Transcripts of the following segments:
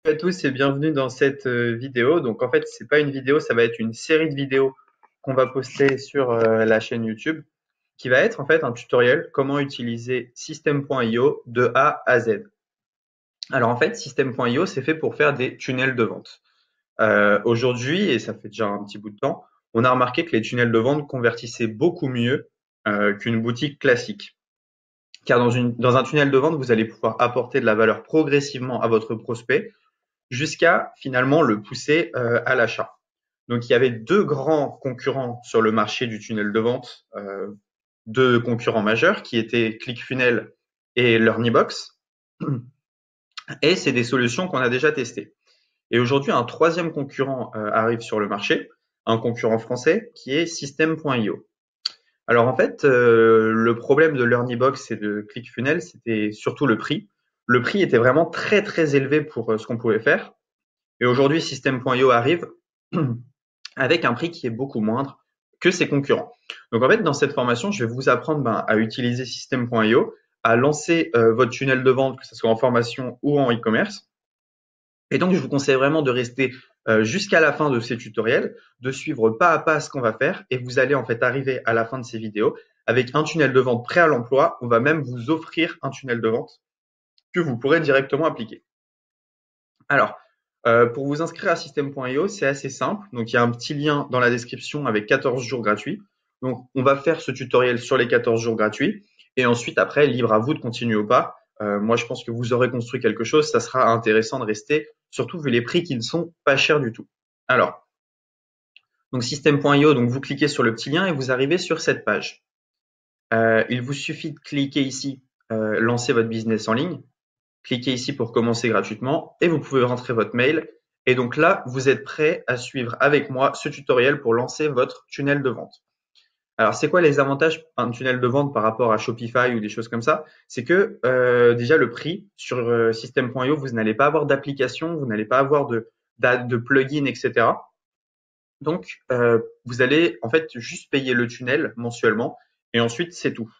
Bonjour à tous et bienvenue dans cette vidéo. Donc en fait, c'est pas une vidéo, ça va être une série de vidéos qu'on va poster sur la chaîne YouTube, qui va être en fait un tutoriel comment utiliser System.io de A à Z. Alors en fait, System.io, c'est fait pour faire des tunnels de vente. Aujourd'hui, et ça fait déjà un petit bout de temps, on a remarqué que les tunnels de vente convertissaient beaucoup mieux qu'une boutique classique. Car dans un tunnel de vente, vous allez pouvoir apporter de la valeur progressivement à votre prospect jusqu'à finalement le pousser à l'achat. Donc il y avait deux grands concurrents sur le marché du tunnel de vente, deux concurrents majeurs qui étaient ClickFunnels et LearnyBox. Et c'est des solutions qu'on a déjà testées. Et aujourd'hui, un troisième concurrent arrive sur le marché, un concurrent français qui est System.io. Alors en fait, le problème de LearnyBox et de ClickFunnels, c'était surtout le prix. Le prix était vraiment très très élevé pour ce qu'on pouvait faire. Et aujourd'hui, System.io arrive avec un prix qui est beaucoup moindre que ses concurrents. Donc en fait, dans cette formation, je vais vous apprendre à utiliser System.io, à lancer votre tunnel de vente, que ce soit en formation ou en e-commerce. Et donc, je vous conseille vraiment de rester jusqu'à la fin de ces tutoriels, de suivre pas à pas ce qu'on va faire, et vous allez en fait arriver à la fin de ces vidéos avec un tunnel de vente prêt à l'emploi. On va même vous offrir un tunnel de vente que vous pourrez directement appliquer. Alors, pour vous inscrire à System.io, c'est assez simple. Donc, il y a un petit lien dans la description avec 14 jours gratuits. Donc, on va faire ce tutoriel sur les 14 jours gratuits. Et ensuite, après, libre à vous de continuer ou pas. Moi, je pense que vous aurez construit quelque chose. Ça sera intéressant de rester, surtout vu les prix qui ne sont pas chers du tout. Alors, donc System.io, donc vous cliquez sur le petit lien et vous arrivez sur cette page. Il vous suffit de cliquer ici, lancer votre business en ligne. Cliquez ici pour commencer gratuitement et vous pouvez rentrer votre mail. Et donc là, vous êtes prêt à suivre avec moi ce tutoriel pour lancer votre tunnel de vente. Alors, c'est quoi les avantages d'un tunnel de vente par rapport à Shopify ou des choses comme ça? C'est que déjà le prix sur System.io, vous n'allez pas avoir d'application, vous n'allez pas avoir de plugin, etc. Donc, vous allez en fait juste payer le tunnel mensuellement et ensuite c'est tout.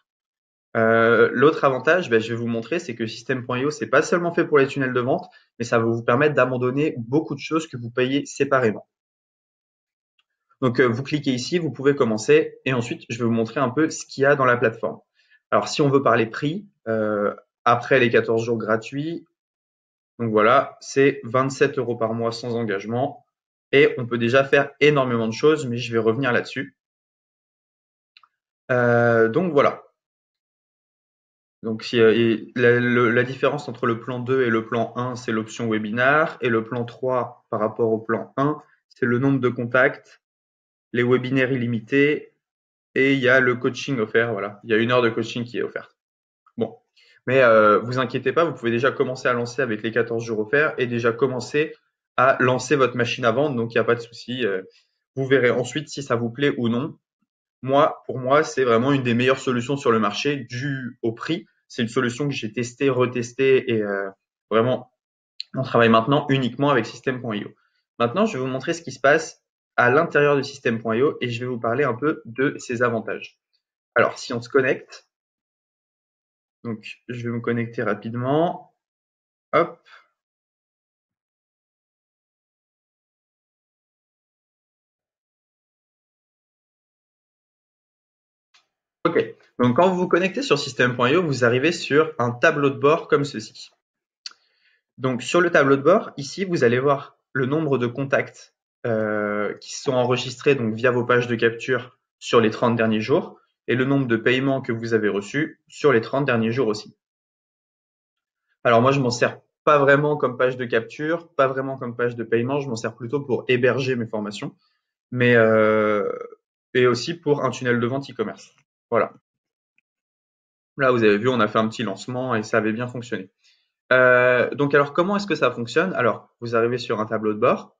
L'autre avantage, je vais vous montrer, c'est que System.io, c'est pas seulement fait pour les tunnels de vente, mais ça va vous permettre d'abandonner beaucoup de choses que vous payez séparément. Donc, vous cliquez ici, vous pouvez commencer, et ensuite, je vais vous montrer un peu ce qu'il y a dans la plateforme. Alors, si on veut parler prix, après les 14 jours gratuits, donc voilà, c'est 27 € par mois sans engagement, et on peut déjà faire énormément de choses, mais je vais revenir là-dessus. Donc voilà. Donc, la différence entre le plan 2 et le plan 1, c'est l'option webinar. Et le plan 3, par rapport au plan 1, c'est le nombre de contacts, les webinaires illimités et il y a le coaching offert. Voilà, il y a 1 heure de coaching qui est offerte. Bon, mais vous inquiétez pas, vous pouvez déjà commencer à lancer avec les 14 jours offerts et déjà commencer à lancer votre machine à vendre. Donc, il n'y a pas de souci. Vous verrez ensuite si ça vous plaît ou non. Pour moi, c'est vraiment une des meilleures solutions sur le marché dû au prix. C'est une solution que j'ai testée, retestée et vraiment, on travaille maintenant uniquement avec System.io. Maintenant, je vais vous montrer ce qui se passe à l'intérieur de System.io et je vais vous parler un peu de ses avantages. Alors, si on se connecte, donc je vais me connecter rapidement. Hop. OK. Donc, quand vous vous connectez sur System.io, vous arrivez sur un tableau de bord comme ceci. Donc, sur le tableau de bord, ici, vous allez voir le nombre de contacts qui sont enregistrés donc via vos pages de capture sur les 30 derniers jours et le nombre de paiements que vous avez reçus sur les 30 derniers jours aussi. Alors moi, je m'en sers pas vraiment comme page de capture, pas vraiment comme page de paiement, je m'en sers plutôt pour héberger mes formations, mais et aussi pour un tunnel de vente e-commerce. Voilà. Là, vous avez vu, on a fait un petit lancement et ça avait bien fonctionné. Donc alors, comment est-ce que ça fonctionne? Alors, vous arrivez sur un tableau de bord.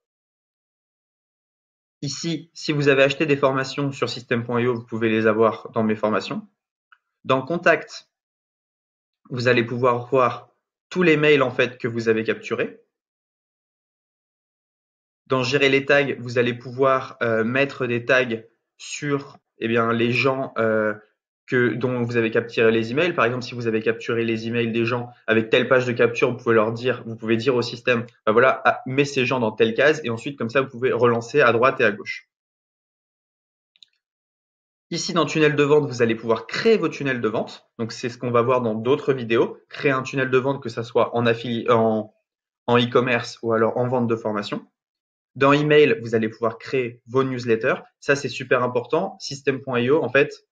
Ici, si vous avez acheté des formations sur System.io, vous pouvez les avoir dans mes formations. Dans Contact, vous allez pouvoir voir tous les mails en fait que vous avez capturés. Dans Gérer les tags, vous allez pouvoir mettre des tags sur les gens dont vous avez capturé les emails. Par exemple, si vous avez capturé les emails des gens avec telle page de capture, vous pouvez dire au système, bah voilà, mets ces gens dans telle case et ensuite, comme ça, vous pouvez relancer à droite et à gauche. Ici, dans tunnel de vente, vous allez pouvoir créer vos tunnels de vente. Donc, c'est ce qu'on va voir dans d'autres vidéos. Créer un tunnel de vente, que ça soit en en e-commerce ou alors en vente de formation. Dans email, vous allez pouvoir créer vos newsletters. Ça, c'est super important. System.io, en fait,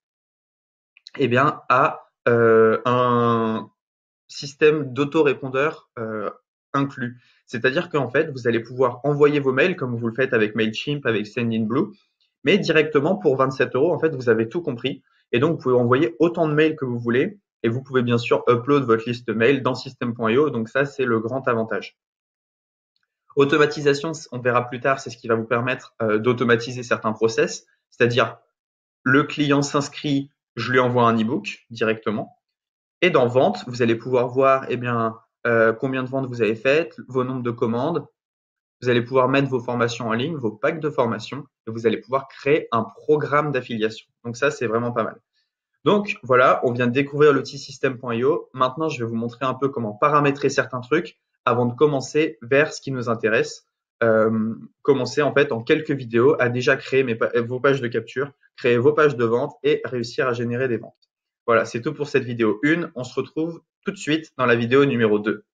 eh bien, a un système d'autorépondeur inclus. C'est-à-dire qu'en fait, vous allez pouvoir envoyer vos mails comme vous le faites avec Mailchimp, avec Sendinblue, mais directement pour 27 euros, en fait, vous avez tout compris. Et donc, vous pouvez envoyer autant de mails que vous voulez. Et vous pouvez bien sûr upload votre liste mail dans System.io. Donc ça, c'est le grand avantage. Automatisation, on verra plus tard, c'est ce qui va vous permettre d'automatiser certains process. C'est-à-dire, le client s'inscrit, je lui envoie un e-book directement. Et dans vente, vous allez pouvoir voir eh bien, combien de ventes vous avez faites, vos nombres de commandes. Vous allez pouvoir mettre vos formations en ligne, vos packs de formation, et vous allez pouvoir créer un programme d'affiliation. Donc ça, c'est vraiment pas mal. Donc voilà, on vient de découvrir l'outil System.io. Maintenant, je vais vous montrer un peu comment paramétrer certains trucs avant de commencer vers ce qui nous intéresse. Commencer en fait en quelques vidéos à déjà créer vos pages de capture, créer vos pages de vente et réussir à générer des ventes. Voilà, c'est tout pour cette vidéo 1. On se retrouve tout de suite dans la vidéo numéro 2.